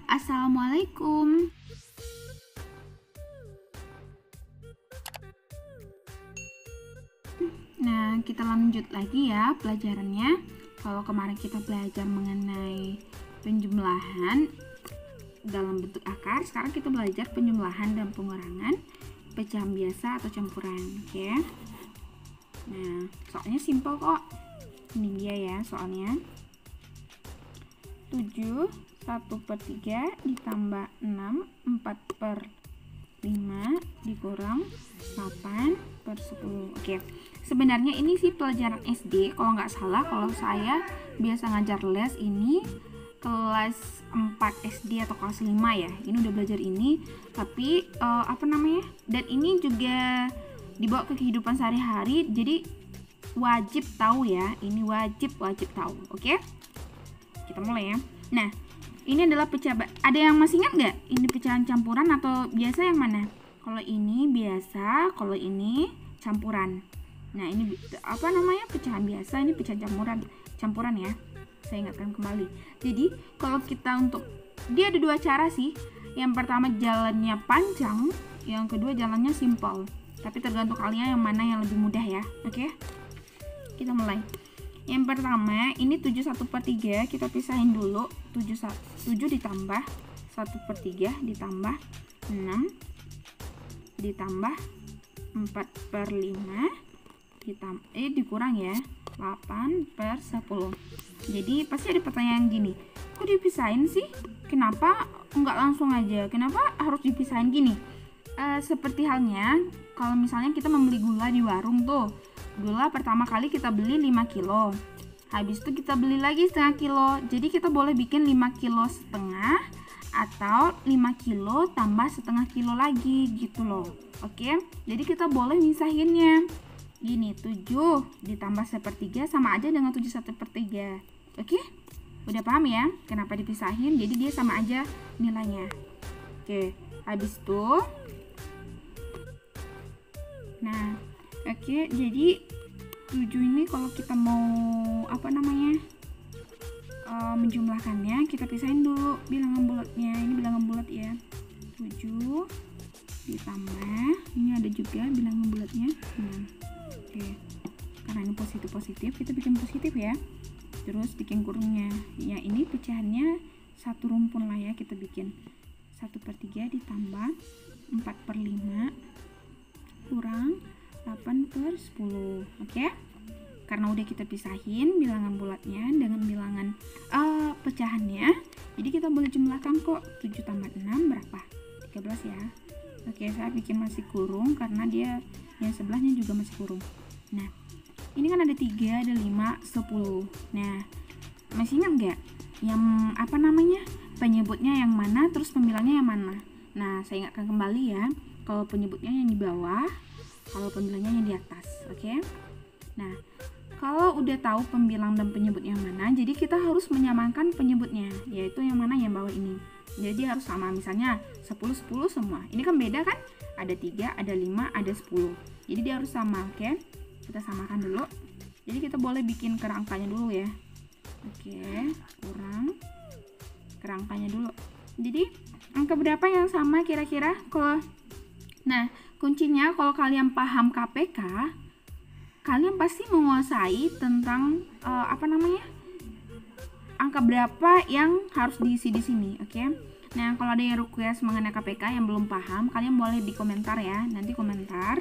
Assalamualaikum. Nah, kita lanjut lagi ya pelajarannya. Kalau kemarin kita belajar mengenai penjumlahan dalam bentuk akar, sekarang kita belajar penjumlahan dan pengurangan pecahan biasa atau campuran. Oke. Nah, soalnya simpel kok. Ini dia ya soalnya. 7 1/3 ditambah 6 4/5 dikurang 8/10. Oke. Sebenarnya ini sih pelajaran SD kalau nggak salah. Kalau saya biasa ngajar les ini kelas 4 SD atau kelas 5 ya. Ini udah belajar ini, tapi dan ini juga dibawa ke kehidupan sehari-hari, jadi wajib tahu ya. Ini wajib tahu. Oke? Kita mulai ya. Nah, ini adalah ada yang masih ingat nggak? Ini pecahan campuran atau biasa yang mana? Kalau ini biasa, kalau ini campuran. Nah, ini pecahan biasa, ini pecahan campuran ya. Saya ingatkan kembali. Jadi, kalau kita dia ada dua cara sih. Yang pertama jalannya panjang, yang kedua jalannya simpel. Tapi tergantung kalian yang mana yang lebih mudah ya. Oke? Kita mulai. Yang pertama, ini 7 1/3, kita pisahin dulu. 7 ditambah 1/3 ditambah 6 ditambah 4/5 dikurang ya 8/10. Jadi pasti ada pertanyaan gini, kok dipisahin sih? Kenapa enggak langsung aja? Kenapa harus dipisahin gini? Seperti halnya kalau misalnya kita membeli gula di warung tuh. Gula pertama kali kita beli 5 kilo. Habis itu kita beli lagi setengah kilo. Jadi kita boleh bikin 5 kilo setengah atau 5 kilo tambah setengah kilo lagi gitu loh. Oke? Jadi kita boleh misahinnya. Gini, 7 ditambah 1/3 sama aja dengan 7 1/3. Oke? Udah paham ya kenapa dipisahin? Jadi dia sama aja nilainya. Oke, habis itu jadi 7 ini kalau kita mau menjumlahkannya, kita pisahin dulu bilangan bulatnya. Ini bilangan bulat ya. 7 ditambah, ini ada juga bilangan bulatnya 6. Oke. Karena ini positif, kita bikin positif ya. Terus bikin kurungnya. Ya, ini pecahannya satu rumpun lah ya, kita bikin 1/3 ditambah 4/5 kurang 8/10. Oke? Karena udah kita pisahin bilangan bulatnya dengan bilangan pecahannya, jadi kita boleh jumlahkan kok. 7 tambah 6 berapa? 13 ya. Oke, saya bikin masih kurung karena dia yang sebelahnya juga masih kurung. Nah, ini kan ada 3, ada 5, 10. Nah, masih ingat nggak yang penyebutnya yang mana, terus pembilangnya yang mana? Nah, saya ingatkan kembali ya. Kalau penyebutnya yang di bawah, kalau pembilangnya yang di atas. Oke? Nah, kalau udah tahu pembilang dan penyebut yang mana, jadi kita harus menyamakan penyebutnya, yaitu yang mana yang bawah ini. Jadi harus sama, misalnya 10 semua. Ini kan beda kan? Ada 3, ada 5, ada 10. Jadi dia harus sama, oke? Kita samakan dulu. Jadi kita boleh bikin kerangkanya dulu ya. Oke, kurang kerangkanya dulu. Jadi angka berapa yang sama kira-kira? Nah, kuncinya kalau kalian paham KPK, kalian pasti menguasai tentang angka berapa yang harus diisi di sini, oke? Nah, kalau ada yang request mengenai KPK yang belum paham, kalian boleh di komentar ya. Nanti komentar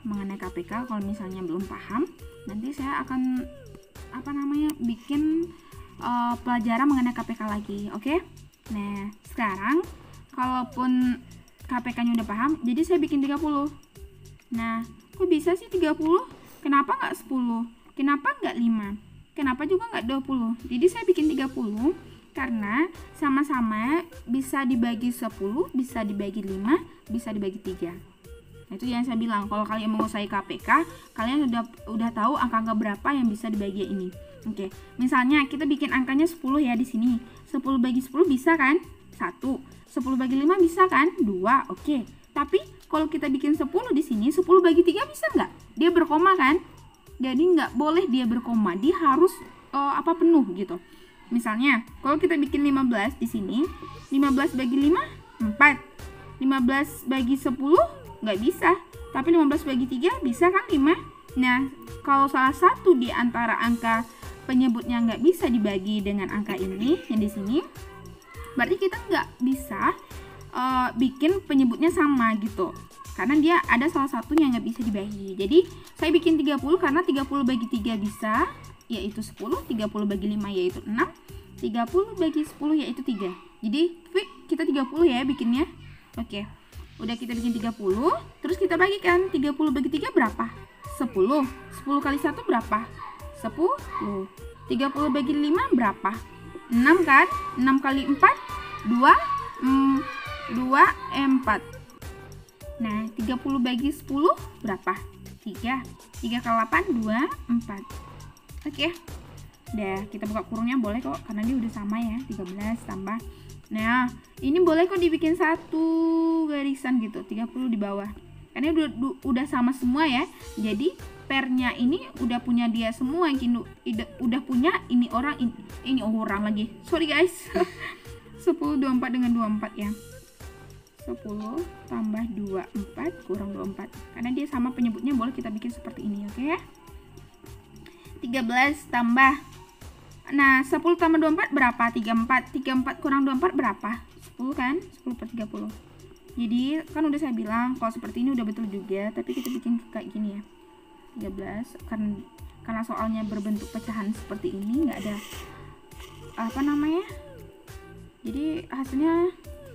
mengenai KPK kalau misalnya belum paham, nanti saya akan bikin pelajaran mengenai KPK lagi, oke? Nah, sekarang kalaupun KPK-nya udah paham, jadi saya bikin 30. Nah, kok bisa sih 30? Kenapa nggak 10? Kenapa nggak 5? Kenapa juga nggak 20? Jadi saya bikin 30 karena sama-sama bisa dibagi 10, bisa dibagi 5, bisa dibagi 3. Nah, itu yang saya bilang, kalau kalian menguasai KPK, kalian udah tahu angka berapa yang bisa dibagi ini. Oke, misalnya kita bikin angkanya 10 ya di sini. 10 bagi 10 bisa kan? 1. 10 bagi 5 bisa kan? 2. Oke. Tapi kalau kita bikin 10 di sini, 10 bagi 3 bisa nggak? Dia berkoma kan? Jadi nggak boleh dia berkoma, dia harus penuh gitu. Misalnya, kalau kita bikin 15 di sini, 15 bagi 5, 4. 15 bagi 10 nggak bisa, tapi 15 bagi 3 bisa kan 5. Nah, kalau salah satu di antara angka penyebutnya nggak bisa dibagi dengan angka ini yang di sini, berarti kita nggak bisa bikin penyebutnya sama gitu, karena dia ada salah satunya yang nggak bisa dibagi. Jadi saya bikin 30 karena 30 bagi 3 bisa, yaitu 10. 30 bagi 5 yaitu 6. 30 bagi 10 yaitu 3. Jadi kita 30 ya bikinnya. Oke, udah kita bikin 30, terus kita bagikan. 30 bagi 3 berapa? 10. 10 kali 1 berapa? 10. 30 bagi 5 berapa? 6 kan? 6 kali 4 2 4. Nah, 30 bagi 10 berapa? 3. 3 kali 8 2 4. Oke. Udah, kita buka kurungnya boleh kok karena dia udah sama ya, 13 tambah. Nah, ini boleh kok dibikin satu garisan gitu, 30 di bawah. Karena udah sama semua ya. Jadi pernya ini udah punya dia semua, udah punya ini orang lagi. Sorry guys. 10 24 dengan 24 ya. 10 tambah 24 kurang 24. Karena dia sama penyebutnya, boleh kita bikin seperti ini, oke ya. 13 tambah, nah 10 tambah 24 berapa? 34. 34 kurang 24 berapa? 10 kan? 10 per 30. Jadi kan udah saya bilang kalau seperti ini udah betul juga, tapi kita bikin kayak gini ya. 13 karena soalnya berbentuk pecahan seperti ini, nggak ada apa namanya, jadi hasilnya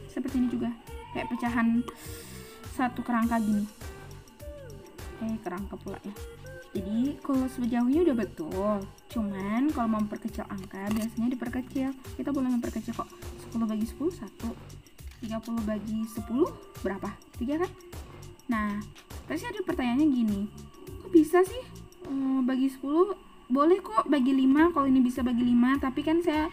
seperti ini juga, kayak pecahan satu kerangka gini, kerangka pula ya. Jadi kalau sejauh ini udah betul, cuman kalau mau memperkecil angka biasanya diperkecil. Kita boleh memperkecil kok. 10 bagi 10 1. 30 bagi 10 berapa? 3 kan? Nah, terus ada pertanyaannya gini, kok bisa sih bagi 10? Boleh kok bagi 5 kalau ini bisa bagi 5, tapi kan saya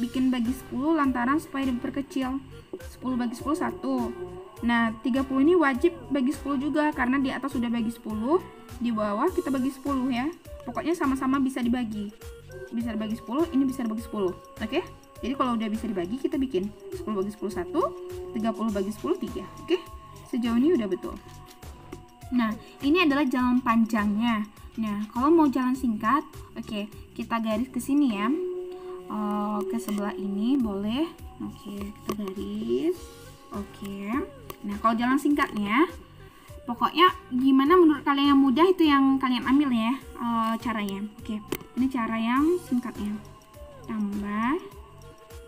bikin bagi 10 lantaran supaya diperkecil. 10 bagi 10 1. Nah, 30 ini wajib bagi 10 juga karena di atas sudah bagi 10, di bawah kita bagi 10 ya. Pokoknya sama-sama bisa dibagi. Bisa dibagi 10, ini bisa dibagi 10. Oke? Jadi kalau udah bisa dibagi, kita bikin 10 bagi 10 1, 30 bagi 10 3. Oke? Sejauh ini udah betul. Nah, ini adalah jalan panjangnya. Nah, kalau mau jalan singkat, oke, kita garis ke sini ya. Ke sebelah ini boleh. Oke, kita garis. Oke. Nah, kalau jalan singkatnya, pokoknya gimana menurut kalian yang mudah itu yang kalian ambil ya caranya. Oke, ini cara yang singkatnya. Tambah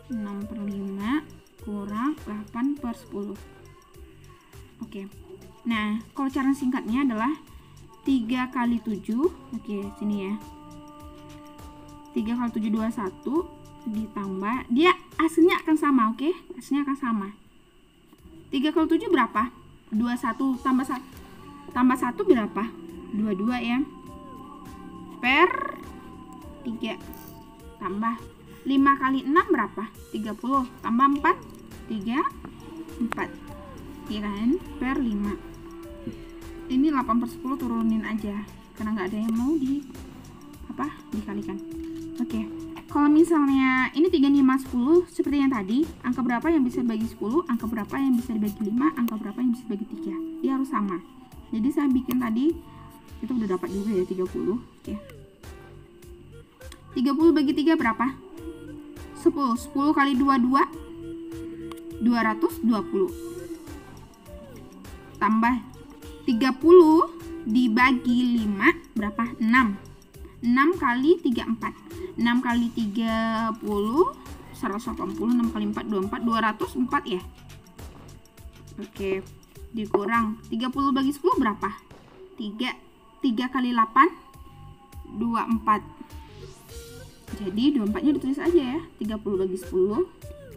6 per 5 kurang 8 per 10. Oke. Nah, kalau cara singkatnya adalah 3 kali 7. Oke, sini ya. 3 kali 7 21 ditambah, dia hasilnya akan sama, oke? Hasilnya akan sama. 3 kali 7 berapa? 21 tambah 1 berapa? 22 ya. Per 3 tambah 5 kali 6 berapa? 30 tambah 4 4 ya kan? Per 5. Ini 8 per 10 turunin aja karena nggak ada yang mau dikalikan. Oke. Kalau misalnya ini 3, 5, 10 seperti yang tadi, angka berapa yang bisa dibagi 10, angka berapa yang bisa dibagi 5, angka berapa yang bisa dibagi 3. Dia harus sama. Jadi saya bikin tadi, kita udah dapat juga ya 30. Oke. 30 bagi 3 berapa? 10. 10 kali 22 220. Tambah 30 dibagi 5 berapa? 6. 6 kali 3 4. 6 kali 30 180. 6 kali 4 24 204 ya. Oke, dikurang 30 bagi 10 berapa? 3 kali 8 24. Jadi 24 nya ditulis aja ya. 30 bagi 10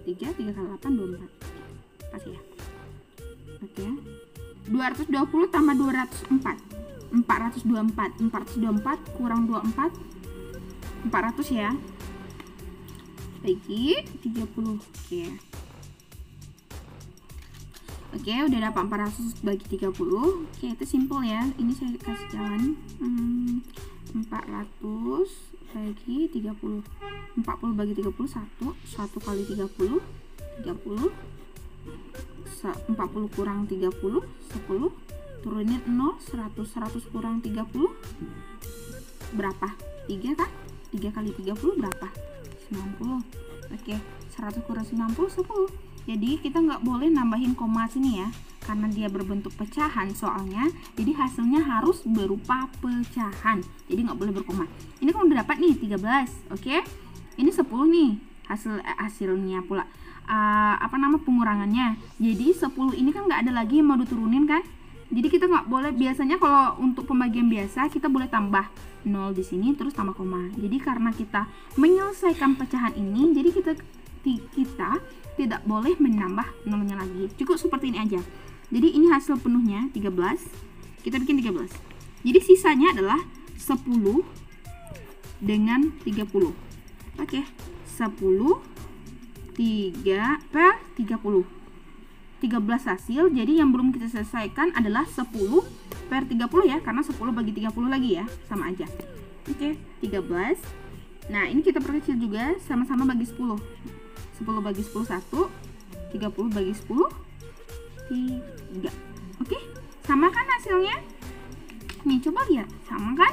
3 kali 8 24. Pas ya. Oke. 220 tambah 204 424. 424 kurang 24 400 ya. Bagi 30. Oke, udah dapat 400 bagi 30. Oke, itu simple ya. Ini saya kasih jalan. 400 bagi 30. 40 bagi 30 1 kali 30 40 kurang 30 10 turunin 0 100 kurang 30 berapa? 3 kan? 3 kali 30 berapa? 90. Oke, 100 kurang 90 10. Jadi kita nggak boleh nambahin koma sini ya, karena dia berbentuk pecahan soalnya, jadi hasilnya harus berupa pecahan, jadi nggak boleh berkoma. Ini kan udah dapat nih 13, oke? Ini 10 nih hasilnya pula. Pengurangannya. Jadi 10 ini kan nggak ada lagi yang mau diturunin kan? Jadi kita nggak boleh, biasanya kalau untuk pembagian biasa kita boleh tambah 0 di sini terus tambah koma. Jadi karena kita menyelesaikan pecahan ini, jadi kita tidak boleh menambah nolnya lagi. Cukup seperti ini aja. Jadi ini hasil penuhnya 13. Kita bikin 13. Jadi sisanya adalah 10 dengan 30. Oke, 10 3 per 30. 13 hasil, jadi yang belum kita selesaikan adalah 10 per 30 ya, karena 10 bagi 30 lagi ya, sama aja. Oke, 13. Nah, ini kita perkecil juga, sama-sama bagi 10. 10 bagi 10 1, 30 bagi 10 3. Oke, sama kan hasilnya? Nih, coba lihat, sama kan?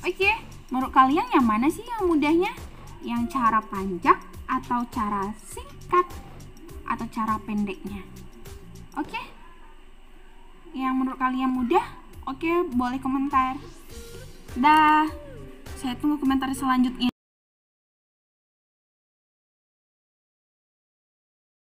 Oke, menurut kalian yang mana sih yang mudahnya? Yang cara panjang atau cara singkat atau cara pendeknya? Oke, yang menurut kalian mudah, oke, boleh komentar. Dah, saya tunggu komentar selanjutnya.